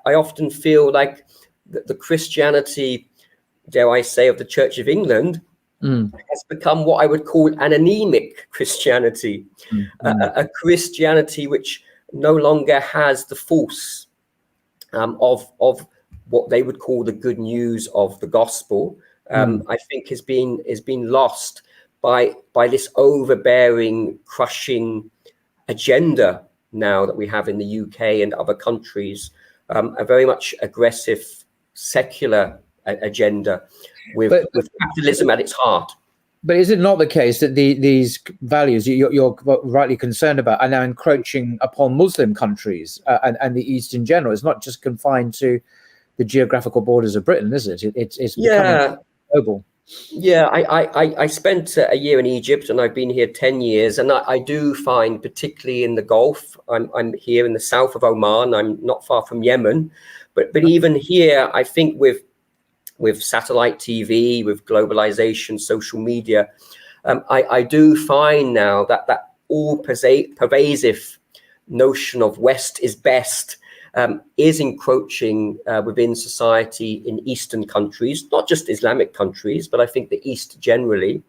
I often feel like the Christianity, dare I say, of the Church of England has become what I would call an anemic Christianity, a Christianity which no longer has the force of what they would call the good news of the gospel. I think has been lost by this overbearing, crushing agenda now that we have in the UK and other countries, a very much aggressive secular agenda with capitalism at its heart. But is it not the case that these values you're rightly concerned about are now encroaching upon Muslim countries and the East in general? It's not just confined to the geographical borders of Britain, is it? It's becoming global. Yeah, I spent a year in Egypt, and I've been here 10 years, and I do find, particularly in the Gulf, I'm here in the south of Oman, I'm not far from Yemen, but even here, I think with satellite TV, with globalization, social media, I do find now that all pervasive notion of West is best is encroaching within society in Eastern countries, not just Islamic countries, but I think the East generally.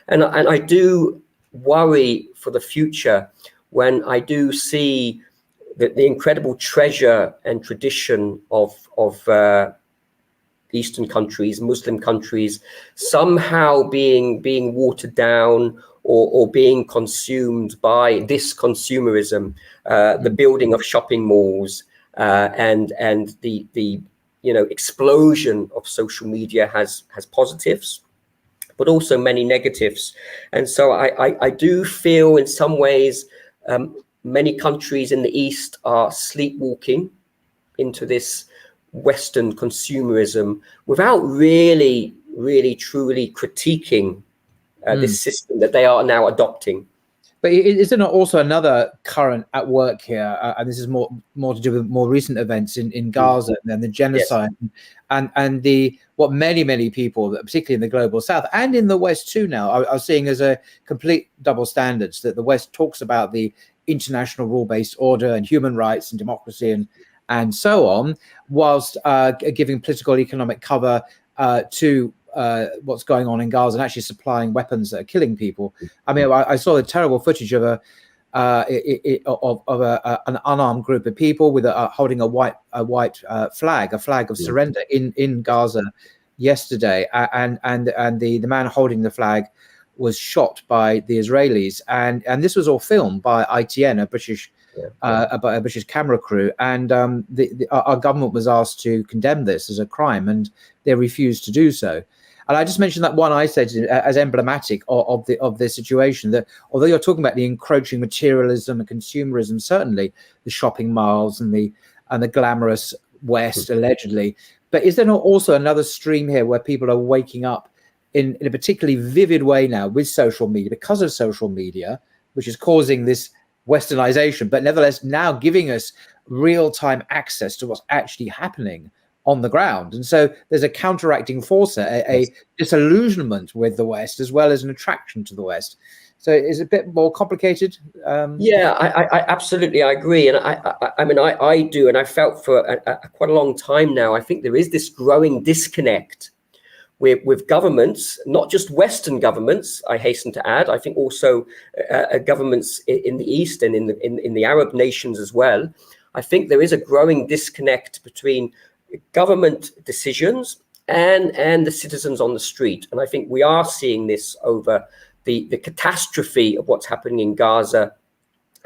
And I do worry for the future when I do see the incredible treasure and tradition of Eastern countries, Muslim countries, somehow being watered down or being consumed by this consumerism, the building of shopping malls, and the explosion of social media has positives, but also many negatives. And so I do feel in some ways many countries in the East are sleepwalking into this Western consumerism without really truly critiquing this system that they are now adopting. But is there not also another current at work here, and this is more to do with more recent events in Gaza and the genocide, and the what many people, particularly in the global South and in the West too now, are seeing as a complete double standards, that the West talks about the international rule-based order and human rights and democracy and so on, whilst giving political economic cover to what's going on in Gaza and actually supplying weapons that are killing people. I mean, I saw the terrible footage of an unarmed group of people with holding a white flag, a flag of surrender in Gaza yesterday, and the man holding the flag was shot by the Israelis, and this was all filmed by ITN, a British camera crew, and our government was asked to condemn this as a crime, and they refused to do so. And I just mentioned that one I said as emblematic of the situation, that although you're talking about the encroaching materialism and consumerism, certainly the shopping malls and the glamorous West allegedly, but is there not also another stream here where people are waking up in a particularly vivid way now with social media, because of social media, which is causing this Westernization, but nevertheless now giving us real-time access to what's actually happening on the ground? And so there's a counteracting force, a disillusionment with the West, as well as an attraction to the West. So it's a bit more complicated. I absolutely, I agree. And I mean, I do, and I felt for quite a long time now, I think there is this growing disconnect with governments, not just Western governments, I hasten to add. I think also governments in the East and in the Arab nations as well. I think there is a growing disconnect between government decisions and the citizens on the street. And I think we are seeing this over the catastrophe of what's happening in Gaza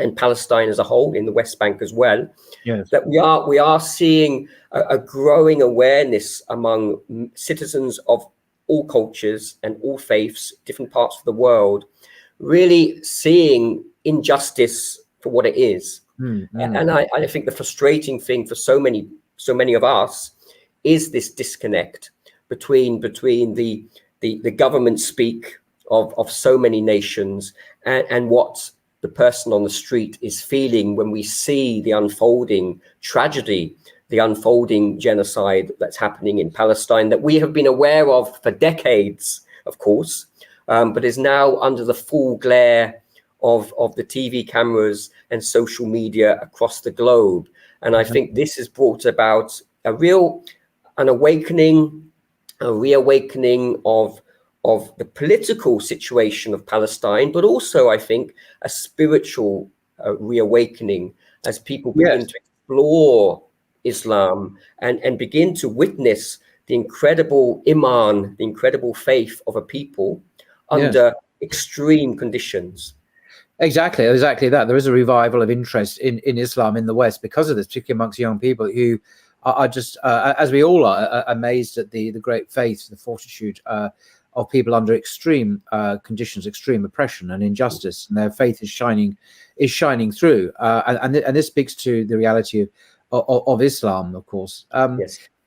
and Palestine as a whole, in the West Bank as well. Yes. That we are seeing a growing awareness among citizens of all cultures and all faiths, different parts of the world, really seeing injustice for what it is. And I think the frustrating thing for so many of us is this disconnect between the government speak of so many nations and what the person on the street is feeling when we see the unfolding tragedy, the unfolding genocide that's happening in Palestine, that we have been aware of for decades, of course, but is now under the full glare of the TV cameras and social media across the globe. And I think this has brought about an awakening, a reawakening of the political situation of Palestine, but also, I think, a spiritual reawakening as people begin to explore Islam and begin to witness the incredible iman, the incredible faith of a people under extreme conditions. Exactly that. There is a revival of interest in Islam in the West because of this, particularly amongst young people who are just, as we all are, amazed at the great faith, the fortitude of people under extreme conditions, extreme oppression and injustice, and their faith is shining through. And this speaks to the reality of Islam, of course. Yes.